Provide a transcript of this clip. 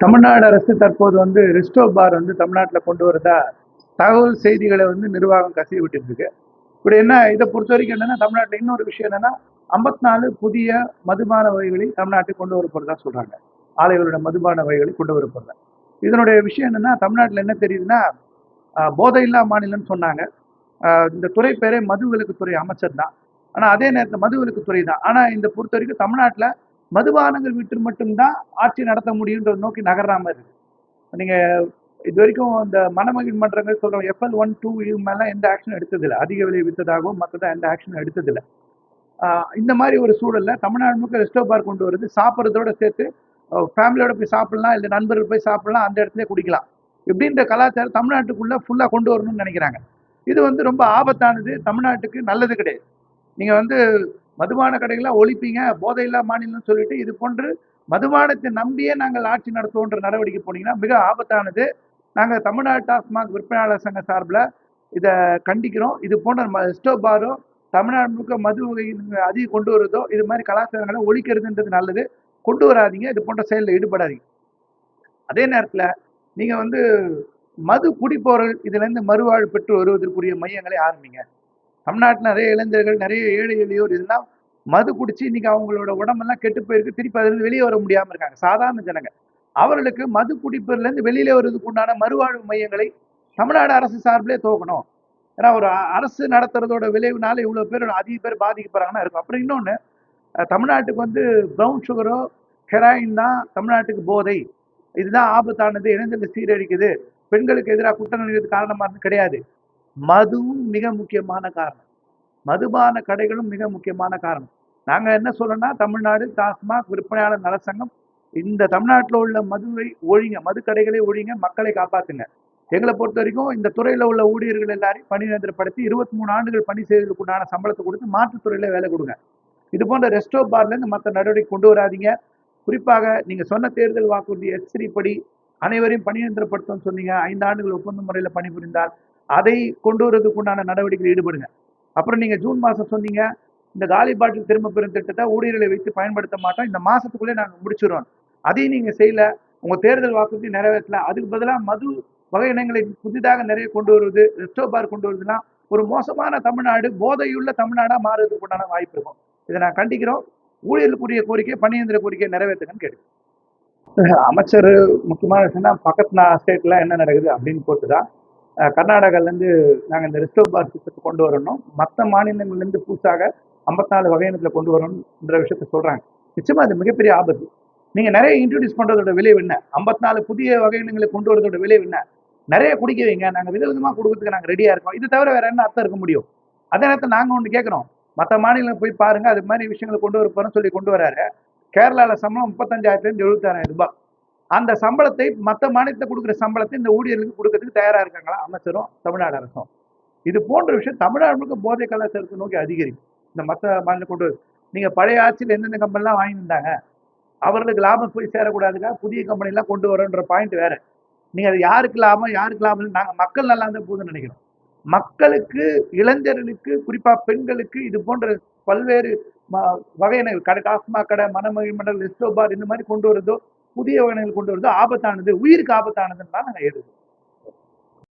தமிழ்நாடு அரசு தற்போது ரெஸ்டோ பார் தமிழ்நாட்டில் கொண்டு வரதா தகவல் செய்திகளை நிர்வாகம் கசிய விட்டு இருக்கு. இப்படி என்ன இதை பொறுத்த வரைக்கும் என்னன்னா, தமிழ்நாட்டில் இன்னொரு விஷயம் என்னன்னா, 54 புதிய மதுபான வகைகளை தமிழ்நாட்டுக்கு கொண்டு வர போறதா சொல்றாங்க. ஆலைகளோட மதுபான வகைகளை கொண்டு வர போறதா. இதனுடைய விஷயம் என்னன்னா, தமிழ்நாட்டில் என்ன தெரியுதுன்னா, போதையில்லா மாநிலம்னு சொன்னாங்க. இந்த துறை பேரே மதுவிலக்குத்துறை அமைச்சர் தான். ஆனா அதே நேரத்தில் மதுவிலக்குத்துறை தான். ஆனா இந்த பொறுத்த வரைக்கும் தமிழ்நாட்டில் மதுபானங்கள் விட்டு மட்டும்தான் ஆட்சி நடத்த முடியுன்றதை நோக்கி நகர்ற மாதிரி இருக்கு. நீங்க இது வரைக்கும் இந்த மணமகிழ் மன்றங்கள் சொல்றோம், FL1, 2 இது மேலாம் எந்த ஆக்ஷனும் எடுத்ததில்லை. அதிக விலை வித்ததாகவும் மற்றதான் எந்த ஆக்ஷனும் எடுத்ததில்லை. இந்த மாதிரி ஒரு சூழல்ல தமிழ்நாடு முழுக்க ரெஸ்டோ பார் கொண்டு வருது. சாப்பிட்றதோட சேர்த்து ஃபேமிலியோட போய் சாப்பிடலாம், இல்லை நண்பர்கள் போய் சாப்பிடலாம், அந்த இடத்துல குடிக்கலாம். இப்படின்ற கலாச்சாரம் தமிழ்நாட்டுக்குள்ள ஃபுல்லா கொண்டு வரணும்னு நினைக்கிறாங்க. இது ரொம்ப ஆபத்தானது, தமிழ்நாட்டுக்கு நல்லது கிடையாது. நீங்க மதுபான கடைகளை ஒழிப்பீங்க, போதையில்லா மாநிலம்னு சொல்லிட்டு இது போன்று மதுபானத்தை நம்பியே நாங்கள் ஆட்சி நடத்துவோன்ற நடவடிக்கை போனீங்கன்னா மிக ஆபத்தானது. நாங்கள் தமிழ்நாடு டாஸ்மாக் விற்பனையாளர் சங்க சார்பில் இதை கண்டிக்கிறோம். இது போன்ற ரெஸ்டோ பாரோ தமிழ்நாடு முழுக்க மது வகை அதிகம் கொண்டு வருதோ இது மாதிரி கலாச்சாரங்களை ஒழிக்கிறதுன்றது நல்லது. கொண்டு வராதிங்க, இது போன்ற செயலில் ஈடுபடாதீங்க. அதே நேரத்தில் நீங்கள் மது குடிப்பவர்கள் இதுலேருந்து மறுவாழ்வு பெற்று வருவதற்குரிய மையங்களை ஆரம்பிங்க. தமிழ்நாட்டில் நிறைய இளைஞர்கள், நிறைய ஏழை எளியோர் இதெல்லாம் மது குடிச்சு இன்னைக்கு அவங்களோட உடம்பெல்லாம் கெட்டு போயிருக்கு. திருப்பி அதுலேருந்து வெளியே வர முடியாமல் இருக்காங்க சாதாரண ஜனங்க. அவர்களுக்கு மது குடிப்பதுலேருந்து வெளியில வருவதற்கு உண்டான மறுவாழ்வு மையங்களை தமிழ்நாடு அரசு சார்பிலே துவக்கணும். ஏன்னா ஒரு அரசு நடத்துறதோட விளைவுனால இவ்வளோ பேர் அதிக பேர் பாதிக்கப்படுறாங்கன்னா இருக்கும். அப்புறம் இன்னொன்று, தமிழ்நாட்டுக்கு ப்ரௌன் சுகரோ ஹெராயின் தான் தமிழ்நாட்டுக்கு போதை. இதுதான் ஆபத்தானது, இளைஞர்கள் சீரழிக்குது, பெண்களுக்கு எதிராக குற்றங்கள் காரணமாக இருந்து கிடையாது. மதுவும் மிக முக்கியமான காரணம். மதுபான கடைகளும் மிக முக்கியமான காரணம். நாங்க என்ன சொல்றோம்னா, தமிழ்நாடு டாஸ்மாக் விற்பனையாளர் நலச்சங்கம் இந்த தமிழ்நாட்டில் உள்ள மதுவை ஒழிங்க, மது கடைகளை ஒழிங்க, மக்களை காப்பாத்துங்க. எங்களை பொறுத்த வரைக்கும் இந்த துறையில உள்ள ஊழியர்கள் எல்லாரையும் பணி நிரந்தரப்படுத்தி 23 ஆண்டுகள் பணி செய்வதற்கு உண்டான சம்பளத்தை கொடுத்து மாற்றுத்துறையில வேலை கொடுங்க. இது போன்ற ரெஸ்டோ பார்ல இருந்து மற்ற நடவடிக்கை கொண்டு வராதிங்க. குறிப்பாக நீங்க சொன்ன தேர்தல் வாக்குறுதி S3 படி அனைவரையும் பணி நிரந்தரப்படுத்தும் சொன்னீங்க. 5 ஆண்டுகள் ஒப்பந்த முறையில் பணிபுரிந்தால் அதை கொண்டு வருவதற்கு உண்டான நடவடிக்கையில் ஈடுபடுங்க. அப்புறம் நீங்க ஜூன் மாசம் சொன்னீங்க, இந்த காலி பாட்டில் திரும்ப பெறும் திட்டத்தை ஊழியர்களை வைத்து பயன்படுத்த மாட்டோம், இந்த மாசத்துக்குள்ளே நாங்கள் முடிச்சிடுவோம். அதையும் நீங்க செய்யல, உங்க தேர்தல் வாக்குறுதி நிறைவேற்றல. அதுக்கு பதிலாக மது வகை இனங்களை புதிதாக நிறைய கொண்டு வருவது, ரெஸ்டோ பார் கொண்டு வருவதுலாம் ஒரு மோசமான தமிழ்நாடு, போதையுள்ள தமிழ்நாடா மாறுவதற்கு உண்டான வாய்ப்பு இருக்கும். இதை நான் கண்டிக்கிறோம். ஊழியர்களுக்குரிய கோரிக்கை, பணியந்திர கோரிக்கை நிறைவேற்றுங்கன்னு கேட்டு அமைச்சர் முக்கியமான விஷயம்னா பக்கத்து ஸ்டேட்ல என்ன நடக்குது அப்படின்னு போட்டுதான் கர்நாடகாலேருந்து நாங்கள் இந்த ரெஸ்டோ பார் திட்டத்தை கொண்டு வரணும், மற்ற மாநிலங்கள்லேருந்து புதுசாக 54 வகையினத்தில் கொண்டு வரணுன்ற விஷயத்த சொல்கிறாங்க. நிச்சயமாக அது மிகப்பெரிய ஆபத்து. நீங்கள் நிறைய இன்ட்ரடியூஸ் பண்ணுறதோட விளைவு என்ன? 54 புதிய வகையினங்களை கொண்டு வரதோட விளைவு என்ன? நிறைய குடிக்க வைங்க, நாங்கள் விதவிதமாக கொடுக்கறதுக்கு நாங்கள் ரெடியாக இருக்கோம். இது தவிர வேற என்ன அர்த்தம் இருக்க முடியும்? அதே நேரத்தில் நாங்கள் ஒன்று கேட்குறோம், மற்ற மாநிலங்கள் போய் பாருங்க, அது மாதிரி விஷயங்களை கொண்டு வர போகிறோம்னு சொல்லி கொண்டு வராரு. கேரளாவில் சம்பளம் 35,000 76,000 ரூபாய். அந்த சம்பளத்தை மற்ற மாநிலத்தை கொடுக்குற சம்பளத்தை இந்த ஊழியர்களுக்கு கொடுக்கறதுக்கு தயாரா இருக்காங்களா அமைச்சரும் தமிழ்நாடு அரசும்? இது போன்ற விஷயம் தமிழ்நாடு முழுக்க போதை கலாச்சாரத்தை நோக்கி அதிகரிக்கும். இந்த மற்ற மாநிலம் கொண்டு நீங்க பழைய ஆட்சியில் எந்தெந்த கம்பெனிலாம் வாங்கியிருந்தாங்க, அவர்களுக்கு லாபம் போய் சேரக்கூடாதுக்கா புதிய கம்பெனி எல்லாம் கொண்டு வரோன்ற பாயிண்ட் வேற. நீங்க அது யாருக்கு லாபம் நாங்க மக்கள் நல்லா இருந்தா போதும்னு நினைக்கிறோம். மக்களுக்கு, இளைஞர்களுக்கு, குறிப்பா பெண்களுக்கு இது போன்ற பல்வேறு வகையினர் கடை, டாஸ்மாக் கடை, மணமகிழ் மண்டல், ரெஸ்டோ பார் இந்த மாதிரி கொண்டு வரதோ, புதிய வகைகள் கொண்டு வரதோ ஆபத்தானது, உயிருக்கு ஆபத்தானதுன்னு தான் நாங்கள் எழுதுவோம்.